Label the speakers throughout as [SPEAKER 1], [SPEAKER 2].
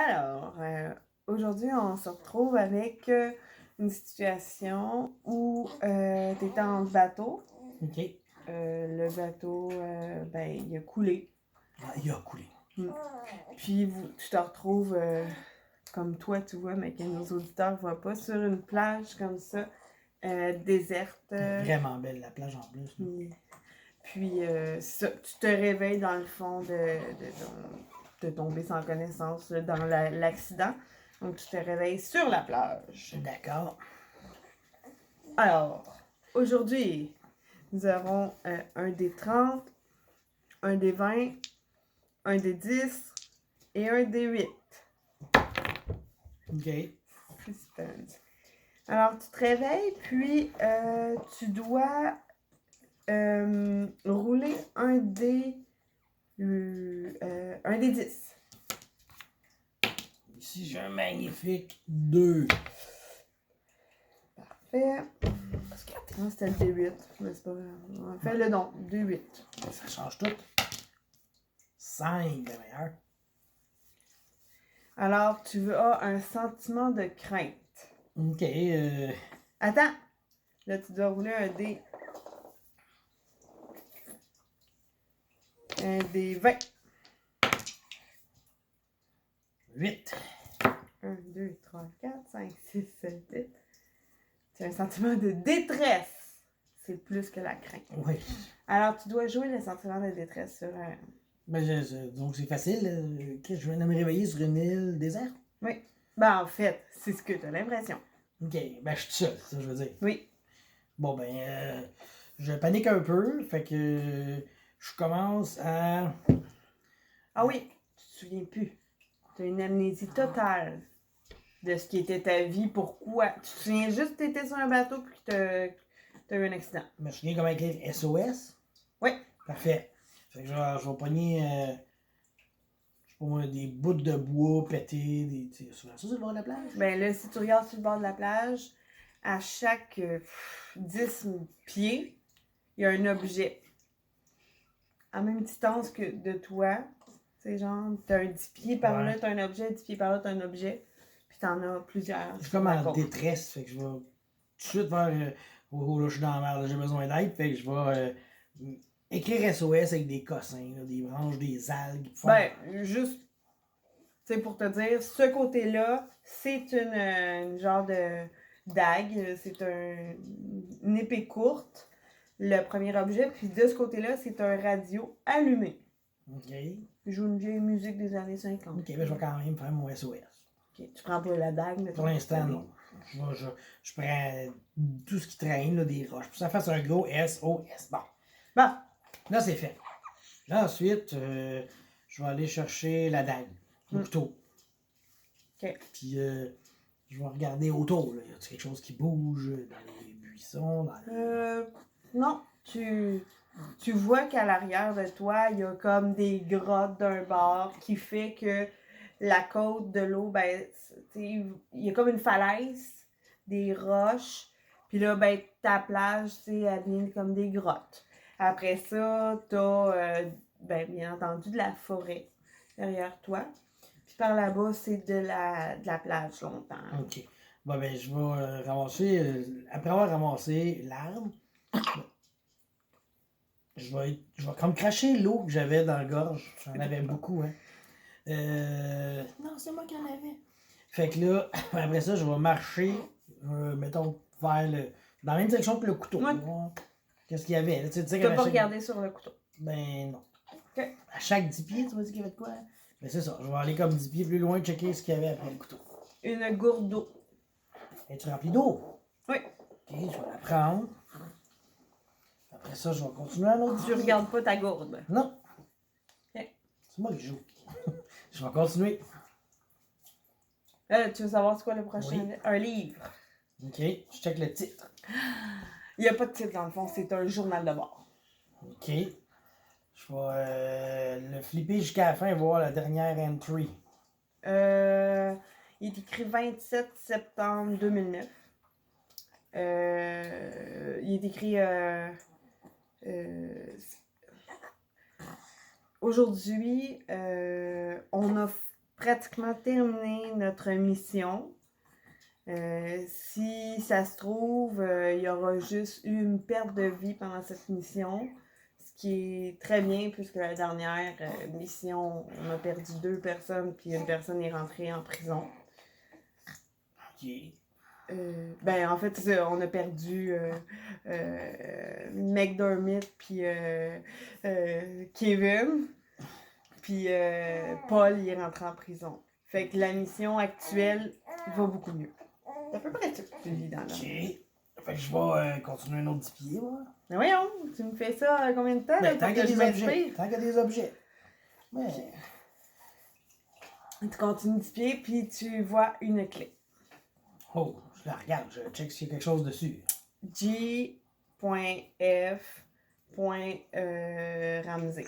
[SPEAKER 1] Alors, aujourd'hui, on se retrouve avec une situation où tu es en bateau.
[SPEAKER 2] OK.
[SPEAKER 1] Le bateau, il a coulé.
[SPEAKER 2] Ah, il a coulé.
[SPEAKER 1] Puis tu te retrouves, comme toi, tu vois, mais que nos auditeurs ne voient pas, sur une plage comme ça, déserte.
[SPEAKER 2] Vraiment belle la plage en plus.
[SPEAKER 1] Puis tu te réveilles dans le fond de tomber sans connaissance là, dans l'accident. Donc, tu te réveilles sur la plage.
[SPEAKER 2] D'accord.
[SPEAKER 1] Alors, aujourd'hui, nous avons un des 30, un des 20, un des 10 et un des 8.
[SPEAKER 2] OK.
[SPEAKER 1] Suspense. Alors, tu te réveilles, puis tu dois rouler un des 10.
[SPEAKER 2] Ici, j'ai un magnifique 2.
[SPEAKER 1] Parfait. Non, c'était le D8, mais c'est pas grave. Fais-le donc, D8.
[SPEAKER 2] Ça change tout. 5 de meilleur.
[SPEAKER 1] Alors, tu as un sentiment de crainte.
[SPEAKER 2] OK.
[SPEAKER 1] Attends. Là, tu dois rouler un D. Un D20.
[SPEAKER 2] 8.
[SPEAKER 1] 1, 2, 3, 4, 5, 6, 7, 8. Tu as un sentiment de détresse. C'est plus que la crainte.
[SPEAKER 2] Oui.
[SPEAKER 1] Alors, tu dois jouer le sentiment de détresse sur un...
[SPEAKER 2] Donc, c'est facile. Je viens de me réveiller sur une île déserte.
[SPEAKER 1] Oui. Ben, en fait, c'est ce que tu as l'impression.
[SPEAKER 2] OK. Ben, je suis seul, c'est ça que je veux dire.
[SPEAKER 1] Oui.
[SPEAKER 2] Bon, je panique un peu. Fait que je commence à...
[SPEAKER 1] Ah oui, tu te souviens plus. Tu as une amnésie totale de ce qui était ta vie, pourquoi. Tu te souviens juste que tu étais sur un bateau et que tu as eu un accident.
[SPEAKER 2] Je me souviens comment écrire SOS.
[SPEAKER 1] Oui.
[SPEAKER 2] Parfait. Fait que je vais pogner des bouts de bois pétés. Ça, c'est le bord de la plage?
[SPEAKER 1] Ben là, si tu regardes sur le bord de la plage, à chaque 10 pieds, il y a un objet. À même distance que de toi. Tu sais, genre, tu as un 10 pieds par là, tu as un objet, 10 pieds par là, tu as un objet. Puis tu en as plusieurs.
[SPEAKER 2] Je suis comme en détresse. Fait que je vais tout de suite faire là, je suis dans la merde, j'ai besoin d'aide. Fait que je vais écrire SOS avec des cossins, là, des branches, des algues.
[SPEAKER 1] Ben, juste, tu sais, pour te dire, ce côté-là, c'est une genre de dague. C'est une épée courte, le premier objet. Puis de ce côté-là, c'est un radio allumé.
[SPEAKER 2] OK.
[SPEAKER 1] Je joue une vieille musique des années 50.
[SPEAKER 2] OK, ben je vais quand même faire mon SOS.
[SPEAKER 1] OK. Tu prends pas la dague, mais
[SPEAKER 2] pour l'instant, non. Je prends tout ce qui traîne, là, des roches. Pour que ça fasse un gros SOS. Bon. Là, c'est fait. Là, ensuite, je vais aller chercher la dague, le couteau.
[SPEAKER 1] OK.
[SPEAKER 2] Puis, je vais regarder autour. Là. Y a quelque chose qui bouge dans les buissons?
[SPEAKER 1] Non. Tu vois qu'à l'arrière de toi, il y a comme des grottes d'un bord qui fait que la côte de l'eau, ben, il y a comme une falaise, des roches. Puis là, ben, ta plage, elle devient comme des grottes. Après ça, t'as, bien entendu, de la forêt derrière toi. Puis par là-bas, c'est de la plage longtemps.
[SPEAKER 2] OK. Bon, ben, je vais ramasser, après avoir ramassé l'arbre, je vais comme cracher l'eau que j'avais dans la gorge. J'en avais beaucoup, hein. Non, c'est moi qui en avais. Fait que là, après ça, je vais marcher, mettons, dans la même direction que le couteau.
[SPEAKER 1] Ouais.
[SPEAKER 2] Qu'est-ce qu'il y avait? Là,
[SPEAKER 1] tu n'as pas regardé sur le couteau.
[SPEAKER 2] Ben non.
[SPEAKER 1] OK.
[SPEAKER 2] À chaque 10 pieds, tu m'as dit qu'il y avait de quoi? Ben c'est ça, je vais aller comme 10 pieds plus loin checker ce qu'il y avait après le couteau.
[SPEAKER 1] Une gourde d'eau.
[SPEAKER 2] Es-tu rempli d'eau?
[SPEAKER 1] Oui.
[SPEAKER 2] OK, je vais la prendre. Après ça, je vais continuer à l'autre.
[SPEAKER 1] Tu regardes pas ta gourde.
[SPEAKER 2] Non.
[SPEAKER 1] OK.
[SPEAKER 2] C'est moi qui joue. Je vais continuer.
[SPEAKER 1] Tu veux savoir c'est quoi le prochain?
[SPEAKER 2] Oui.
[SPEAKER 1] Un livre.
[SPEAKER 2] OK, je check le titre.
[SPEAKER 1] Il n'y a pas de titre dans le fond, c'est un journal de bord.
[SPEAKER 2] OK. Je vais le flipper jusqu'à la fin et voir la dernière entry.
[SPEAKER 1] Il est écrit 27 septembre 2009. Il est écrit aujourd'hui, on a pratiquement terminé notre mission. Si ça se trouve, il y aura juste eu une perte de vie pendant cette mission, ce qui est très bien puisque la dernière mission, on a perdu 2 personnes puis une personne est rentrée en prison.
[SPEAKER 2] Ok.
[SPEAKER 1] En fait, on a perdu McDermott puis Kevin. Puis Paul, il est rentré en prison. Fait que la mission actuelle va beaucoup mieux. C'est à peu près tout que tu lis dans là.
[SPEAKER 2] Ok. Fait que je vais continuer un autre 10 pieds, moi.
[SPEAKER 1] Mais voyons, tu me fais ça combien de temps?
[SPEAKER 2] Ben, tant qu'il y a
[SPEAKER 1] que je
[SPEAKER 2] des objets.
[SPEAKER 1] m'inspire?
[SPEAKER 2] Tant qu'il y a des objets. Ouais.
[SPEAKER 1] Tu continues 10 pieds, puis tu vois une clé.
[SPEAKER 2] Oh, je la regarde, je check s'il y a quelque chose dessus.
[SPEAKER 1] Ramsey.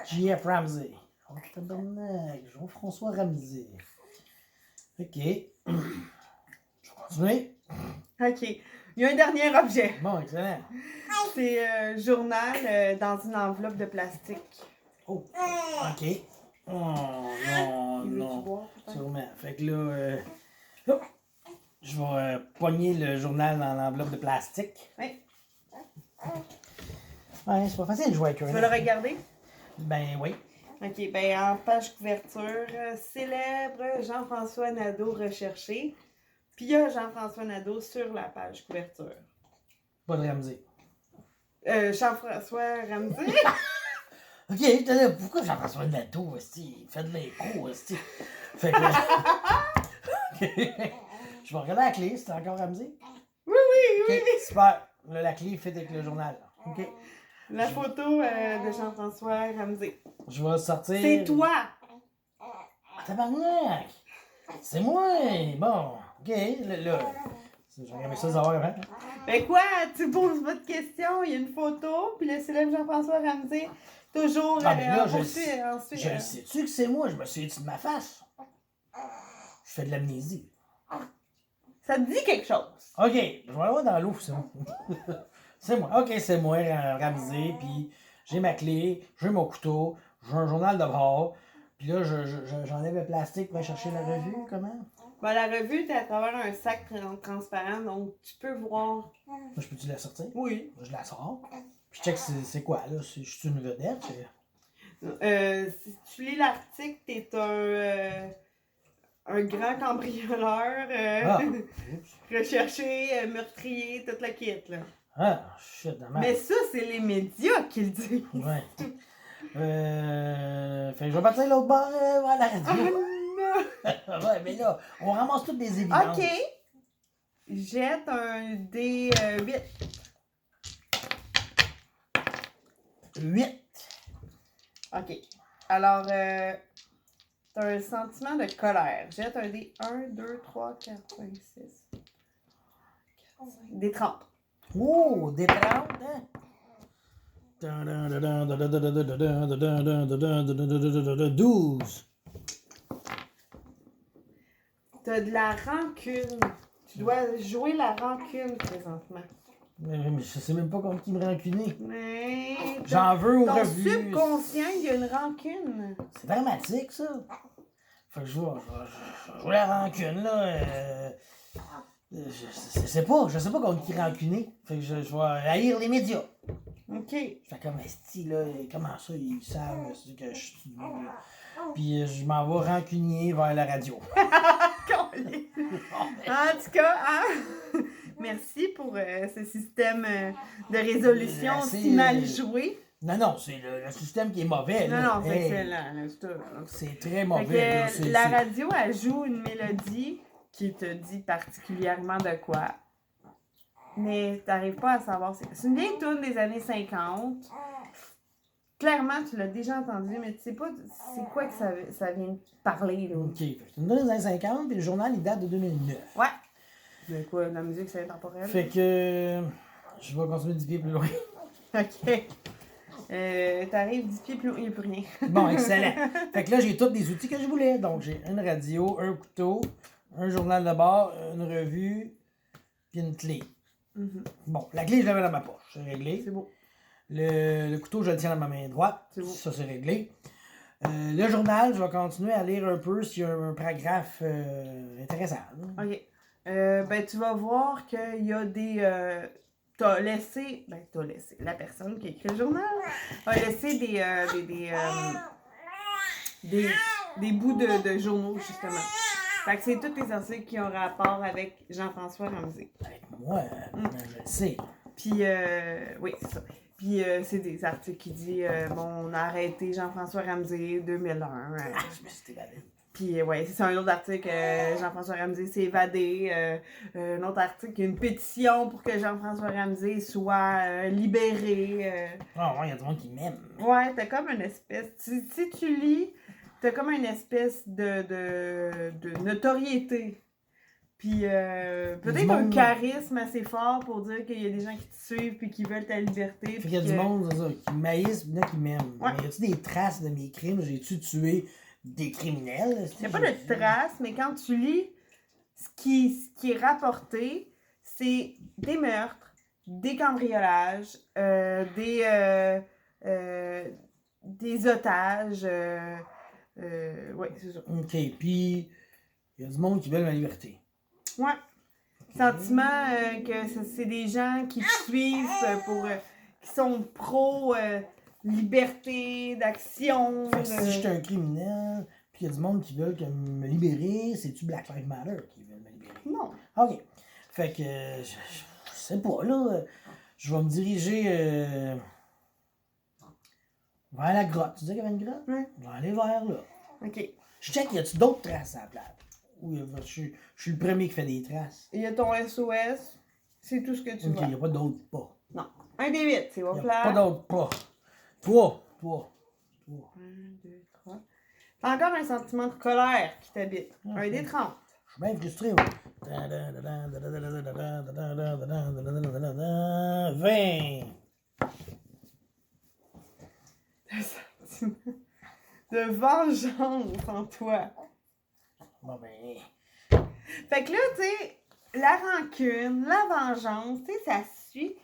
[SPEAKER 2] J.F. Ramsey. Oh, tabarnak, Jean-François Ramsey. Ok. Je vais continuer.
[SPEAKER 1] OK. Il y a un dernier objet.
[SPEAKER 2] Bon, excellent.
[SPEAKER 1] C'est un journal dans une enveloppe de plastique.
[SPEAKER 2] Oh, ok. Oh, non,
[SPEAKER 1] Il veut-tu
[SPEAKER 2] non.
[SPEAKER 1] boire, peut-être?
[SPEAKER 2] Sûrement. Fait que là, hop, je vais pogner le journal dans l'enveloppe de plastique.
[SPEAKER 1] Oui.
[SPEAKER 2] Ouais, c'est pas facile de jouer avec eux.
[SPEAKER 1] Tu veux le regarder?
[SPEAKER 2] Ben oui.
[SPEAKER 1] OK, en page couverture, célèbre Jean-François Nadeau recherché. Puis il y a Jean-François Nadeau sur la page couverture.
[SPEAKER 2] Pas de Ramsey.
[SPEAKER 1] Jean-François Ramsey?
[SPEAKER 2] Ok, je te dis, pourquoi Jean-François Nadeau, il fait de l'impro, Fait que. Je vais regarder la clé, c'est encore Ramsey?
[SPEAKER 1] Oui, oui, oui.
[SPEAKER 2] Ok, super. Là, la clé fit avec le journal. Ok.
[SPEAKER 1] La photo de Jean-François Ramsey.
[SPEAKER 2] Je vais sortir.
[SPEAKER 1] C'est toi!
[SPEAKER 2] Tabarnak! C'est moi! Bon, ok, là. J'aurais aimé ça savoir avant.
[SPEAKER 1] Ben quoi? Tu poses pas de questions, il y a une photo, puis le célèbre Jean-François Ramsey, toujours
[SPEAKER 2] Ah, mais là,
[SPEAKER 1] ensuite.
[SPEAKER 2] Je le sais-tu que c'est moi? Je me souviens-tu de ma face? Je fais de l'amnésie.
[SPEAKER 1] Ça te dit quelque chose?
[SPEAKER 2] Ok, je vais aller voir dans l'eau, ça. C'est moi. Ok, c'est moi, Ramsey, puis j'ai ma clé, j'ai mon couteau, j'ai un journal de bord, puis là, j'enlève le plastique pour aller chercher la revue, comment?
[SPEAKER 1] Ben, la revue est à travers un sac transparent, donc tu peux voir.
[SPEAKER 2] Moi, je peux-tu la sortir?
[SPEAKER 1] Oui.
[SPEAKER 2] Je la sors, puis je check c'est quoi, là? Je suis une vedette?
[SPEAKER 1] Si tu lis l'article, t'es un grand cambrioleur
[SPEAKER 2] Ah!
[SPEAKER 1] recherché, meurtrier, toute la kit, là.
[SPEAKER 2] Ah, shit, dommage.
[SPEAKER 1] Mais ça, c'est les médias qui le disent.
[SPEAKER 2] Ouais. Fait que je vais partir l'autre bord vers la radio.
[SPEAKER 1] Non!
[SPEAKER 2] Ouais, mais là, on ramasse toutes des évidences.
[SPEAKER 1] OK. Jette un D8.
[SPEAKER 2] 8.
[SPEAKER 1] OK. Alors, t'as un sentiment de colère. Jette un D 1, 2, 3, 4, 5, 6. Des 30.
[SPEAKER 2] Oh, des 30, hein? 12.
[SPEAKER 1] T'as de la rancune. Tu dois jouer la rancune présentement.
[SPEAKER 2] Mais je sais même pas contre qui me rancuner.
[SPEAKER 1] Mais
[SPEAKER 2] J'en veux aux
[SPEAKER 1] ton
[SPEAKER 2] revues.
[SPEAKER 1] subconscient, il y a une rancune.
[SPEAKER 2] C'est dramatique, ça. Fait que je vais jouer la rancune, là. Je sais pas contre qui rancuner. Fait que je vais haïr les médias.
[SPEAKER 1] OK.
[SPEAKER 2] Fait comme esti, là, comment ça, ils savent que je suis. Puis je m'en vais rancunier vers la radio.
[SPEAKER 1] En tout cas, hein? Merci pour ce système de résolution si mal joué.
[SPEAKER 2] Non, c'est le système qui est mauvais.
[SPEAKER 1] Non,
[SPEAKER 2] Là.
[SPEAKER 1] non, c'est
[SPEAKER 2] Hey,
[SPEAKER 1] excellent. Là, c'est tout.
[SPEAKER 2] c'est très
[SPEAKER 1] Fait
[SPEAKER 2] mauvais. Là.
[SPEAKER 1] que la radio, elle joue une mélodie qui te dit particulièrement de quoi. Mais t'arrives pas à savoir. C'est une vieille tune des années 50. Clairement, tu l'as déjà entendu, mais tu sais pas c'est quoi que ça vient de parler. Là.
[SPEAKER 2] OK. Fait que c'est une des années 50, puis le journal, il date de 2009.
[SPEAKER 1] Ouais. De quoi? De la musique, c'est intemporel?
[SPEAKER 2] Fait que je vais continuer 10 pieds plus loin.
[SPEAKER 1] OK. T'arrives 10 pieds plus loin, il n'y a plus rien.
[SPEAKER 2] Bon, excellent. Fait que là, j'ai tous des outils que je voulais. Donc, j'ai une radio, un couteau, un journal de bord, une revue, puis une clé.
[SPEAKER 1] Mm-hmm.
[SPEAKER 2] Bon, la clé, je l'avais dans ma poche. C'est réglé.
[SPEAKER 1] C'est beau.
[SPEAKER 2] Le couteau, je le tiens dans ma main droite.
[SPEAKER 1] C'est beau.
[SPEAKER 2] Ça, c'est réglé. Le journal, je vais continuer à lire un peu s'il y a un paragraphe intéressant. Là.
[SPEAKER 1] OK. Ben, tu vas voir qu'il y a des... t'as laissé... Ben, t'as laissé. La personne qui a écrit le journal a laissé des bouts de journaux, justement. Fait que c'est tous les articles qui ont rapport avec Jean-François Ramsey.
[SPEAKER 2] Avec moi, je le sais.
[SPEAKER 1] Puis, oui, c'est ça. Puis, c'est des articles qui disent bon, on a arrêté Jean-François Ramsey 2001.
[SPEAKER 2] Je me suis évadé.
[SPEAKER 1] Puis, ouais, c'est un autre article, Jean-François Ramsey s'est évadé. Un autre article, une pétition pour que Jean-François Ramsey soit libéré.
[SPEAKER 2] Ah, ouais, il y a du monde qui m'aime.
[SPEAKER 1] Ouais, t'as comme une espèce. Si tu lis, t'as comme une espèce de notoriété. Puis peut-être un charisme assez fort pour dire qu'il y a des gens qui te suivent puis qui veulent ta liberté.
[SPEAKER 2] Fait qu'il y a du monde, c'est ça, qui maïs, il y en a qui m'aiment.
[SPEAKER 1] Ouais.
[SPEAKER 2] Mais y a-tu des traces de mes crimes? J'ai-tu tué des criminels?
[SPEAKER 1] Il n'y a pas de traces, mais quand tu lis, ce qui est rapporté, c'est des meurtres, des cambriolages, des otages. Ouais, c'est ça.
[SPEAKER 2] OK, puis il y a du monde qui veut ma liberté.
[SPEAKER 1] Ouais. Sentiment que c'est des gens qui te suivent qui sont pro liberté, d'action.
[SPEAKER 2] Fait que si je suis un criminel, puis il y a du monde qui veulent me libérer, c'est-tu Black Lives Matter qui veulent me libérer?
[SPEAKER 1] Non.
[SPEAKER 2] OK. Fait que, je sais pas, là, je vais me diriger vers la grotte. Tu disais qu'il y avait une grotte?
[SPEAKER 1] Oui.
[SPEAKER 2] Je vais aller vers là.
[SPEAKER 1] OK.
[SPEAKER 2] Je check, y a-tu d'autres traces à la plate? Ou je suis le premier qui fait des traces?
[SPEAKER 1] Il y a ton SOS. C'est tout ce que tu
[SPEAKER 2] OK,
[SPEAKER 1] vois.
[SPEAKER 2] il n'y a pas d'autres pas.
[SPEAKER 1] Non. Un des 8, c'est
[SPEAKER 2] Il n'y a
[SPEAKER 1] plat.
[SPEAKER 2] pas d'autres pas. Toi.
[SPEAKER 1] 1, 2, 3. T'as encore un sentiment de colère qui t'habite. Un des 30.
[SPEAKER 2] Je suis bien frustré, ouais. 20.
[SPEAKER 1] Un sentiment de vengeance en toi.
[SPEAKER 2] Bon, ben.
[SPEAKER 1] Fait que là, tu sais, la rancune, la vengeance, tu sais, ça suit.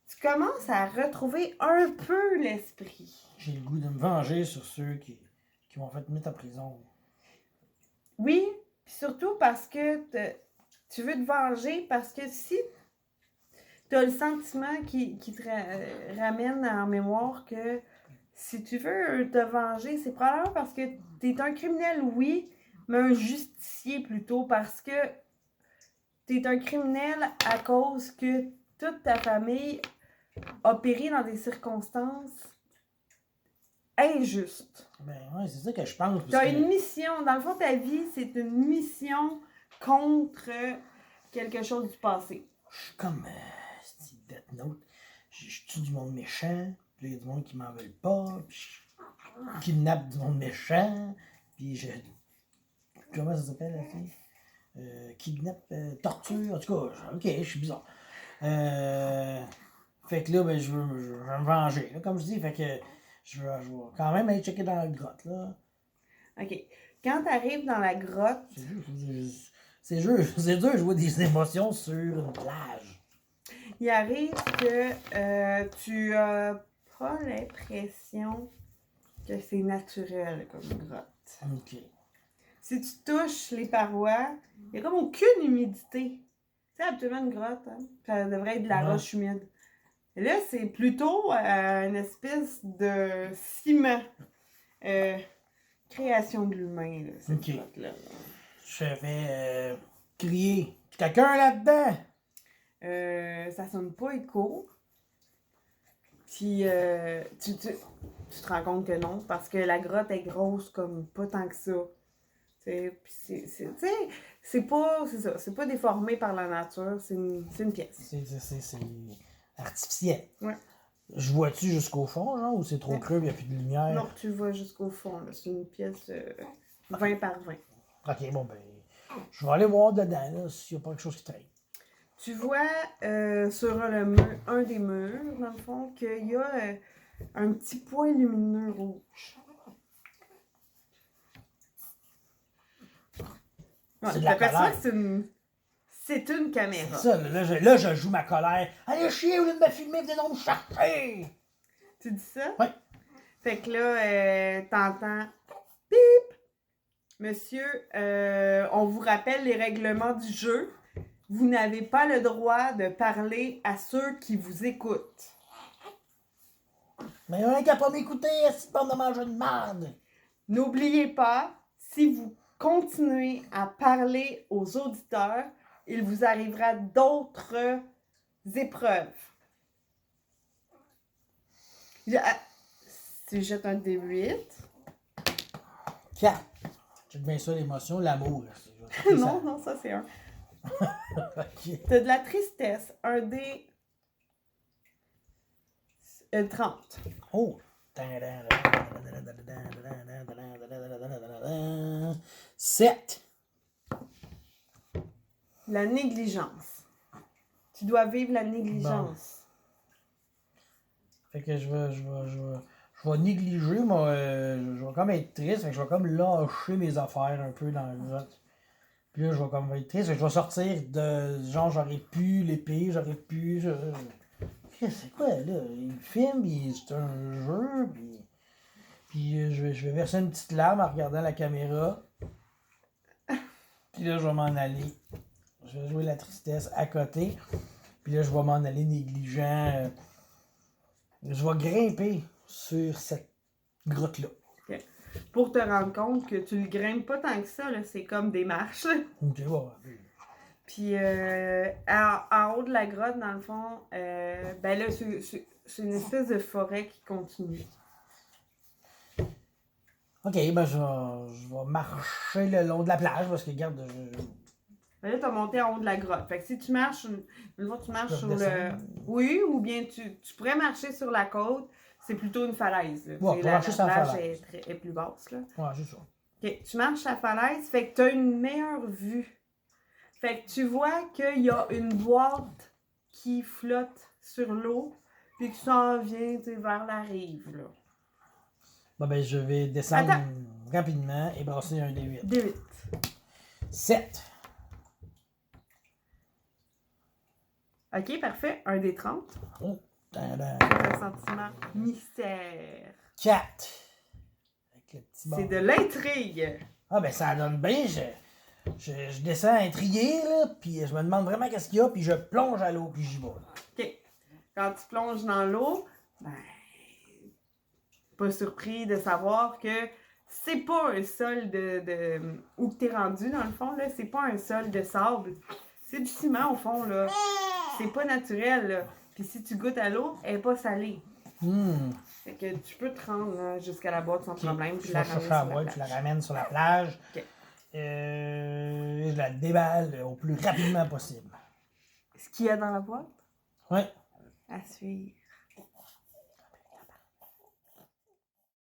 [SPEAKER 1] Tu commences à retrouver un peu l'esprit.
[SPEAKER 2] J'ai le goût de me venger sur ceux qui m'ont fait mettre en prison.
[SPEAKER 1] Oui, puis surtout parce que tu veux te venger, parce que si tu as le sentiment qui te ramène en mémoire que si tu veux te venger, c'est probablement parce que tu es un criminel, oui, mais un justicier plutôt, parce que tu es un criminel à cause que toute ta famille a péri dans des circonstances injustes.
[SPEAKER 2] Ben, ouais, c'est ça que je pense.
[SPEAKER 1] Tu as une mission. Dans le fond, ta vie, c'est une mission contre quelque chose du passé.
[SPEAKER 2] Je suis comme Steve Death Note. Je tue du monde méchant, puis il y a du monde qui m'en veulent pas, puis je kidnappe du monde méchant, puis je. Comment ça s'appelle la fille? Torture, en tout cas, ok, je suis bizarre. Fait que là, ben, je veux me venger, là, comme je dis, fait que je vais quand même aller checker dans la grotte, là.
[SPEAKER 1] OK. Quand tu arrives dans la grotte...
[SPEAKER 2] C'est dur de jouer des émotions sur une plage.
[SPEAKER 1] Il arrive que tu as pas l'impression que c'est naturel comme grotte.
[SPEAKER 2] OK.
[SPEAKER 1] Si tu touches les parois, il n'y a comme aucune humidité. Tu sais, habituellement, une grotte, hein, ça devrait être de la roche humide. Et là, c'est plutôt une espèce de ciment. Création de l'humain, là, cette grotte-là.
[SPEAKER 2] Je vais crier. Quelqu'un là-dedans?
[SPEAKER 1] Ça sonne pas écho. Puis tu te rends compte que non, parce que la grotte est grosse comme pas tant que ça. C'est pas déformé par la nature, c'est une pièce.
[SPEAKER 2] C'est artificiel.
[SPEAKER 1] Ouais.
[SPEAKER 2] Je vois-tu jusqu'au fond, là, ou c'est trop creux, il n'y a plus de lumière?
[SPEAKER 1] Non, tu vois jusqu'au fond, là. C'est une pièce 20 par 20.
[SPEAKER 2] Ok, bon, ben, je vais aller voir dedans, là, s'il n'y a pas quelque chose qui traîne.
[SPEAKER 1] Tu vois sur un des murs, dans le fond, qu'il y a un petit point lumineux rouge. Ouais,
[SPEAKER 2] C'est de la colère.
[SPEAKER 1] C'est une caméra.
[SPEAKER 2] C'est ça, là, je joue ma colère. Allez chier, au lieu de me filmer, venez donc me chercher!
[SPEAKER 1] Tu dis ça?
[SPEAKER 2] Ouais.
[SPEAKER 1] Fait que là, t'entends bip! Monsieur, on vous rappelle les règlements du jeu. Vous n'avez pas le droit de parler à ceux qui vous écoutent.
[SPEAKER 2] Mais il y en a qui n'a pas m'écouté, cette bande de manger de merde.
[SPEAKER 1] N'oubliez pas, si vous continuez à parler aux auditeurs, il vous arrivera d'autres épreuves. Si je jette un D8.
[SPEAKER 2] 4. Check bien ça, l'émotion, l'amour.
[SPEAKER 1] Non, non, ça c'est un.
[SPEAKER 2] Ok.
[SPEAKER 1] T'as de la tristesse. Un D. 30.
[SPEAKER 2] Oh! 7.
[SPEAKER 1] La négligence. Tu dois vivre la négligence.
[SPEAKER 2] Fait que je vais négliger, moi, je vais comme être triste, fait que je vais comme lâcher mes affaires un peu dans le vote. Puis là, je vais comme être triste, fait que je vais sortir de genre, j'aurais pu l'épée, j'aurais pu. C'est quoi, là? Il filme, puis c'est un jeu, puis je vais verser une petite larme en regardant la caméra. Puis là, je vais m'en aller. Je vais jouer la tristesse à côté. Puis là, je vais m'en aller négligent. Je vais grimper sur cette grotte-là.
[SPEAKER 1] Okay. Pour te rendre compte que tu le grimpes pas tant que ça, là, c'est comme des marches.
[SPEAKER 2] Ok, bon.
[SPEAKER 1] Puis en haut de la grotte, dans le fond, ben là, c'est une espèce de forêt qui continue.
[SPEAKER 2] Ok, ben je vais marcher le long de la plage parce que, regarde,
[SPEAKER 1] Ben là, tu as monté en haut de la grotte. Fait que si tu marches, une fois tu marches sur le. Oui, ou bien tu pourrais marcher sur la côte, c'est plutôt une falaise. Là.
[SPEAKER 2] Ouais,
[SPEAKER 1] la
[SPEAKER 2] marcher sur la
[SPEAKER 1] plage
[SPEAKER 2] falaise.
[SPEAKER 1] est plus basse. Là.
[SPEAKER 2] Ouais, c'est ça.
[SPEAKER 1] Ok, tu marches à la falaise, fait que tu as une meilleure vue. Fait que tu vois qu'il y a une boîte qui flotte sur l'eau, puis qui s'en vient vers la rive. Là.
[SPEAKER 2] Bon, ben, je vais descendre rapidement et brasser un D8.
[SPEAKER 1] D8.
[SPEAKER 2] 7.
[SPEAKER 1] Ok, parfait. Un des 30.
[SPEAKER 2] Oh.
[SPEAKER 1] Un sentiment mystère.
[SPEAKER 2] 4. Avec le petit
[SPEAKER 1] C'est de l'intrigue.
[SPEAKER 2] Ah, ben, ça donne bien. Je descends intrigué, là, puis je me demande vraiment qu'est-ce qu'il y a, puis je plonge à l'eau, puis j'y vais.
[SPEAKER 1] Ok. Quand tu plonges dans l'eau, ben, pas surpris de savoir que c'est pas un sol où t'es rendu, dans le fond, là. C'est pas un sol de sable. C'est du ciment, au fond, là. C'est pas naturel, là. Puis si tu goûtes à l'eau, elle est pas salée. Fait que tu peux te rendre jusqu'à la boîte sans problème. Puis
[SPEAKER 2] je vais chercher la boîte, je la ramène sur la plage.
[SPEAKER 1] Ok.
[SPEAKER 2] Je la déballe au plus rapidement possible.
[SPEAKER 1] Ce qu'il y a dans la boîte?
[SPEAKER 2] Ouais.
[SPEAKER 1] À suivre.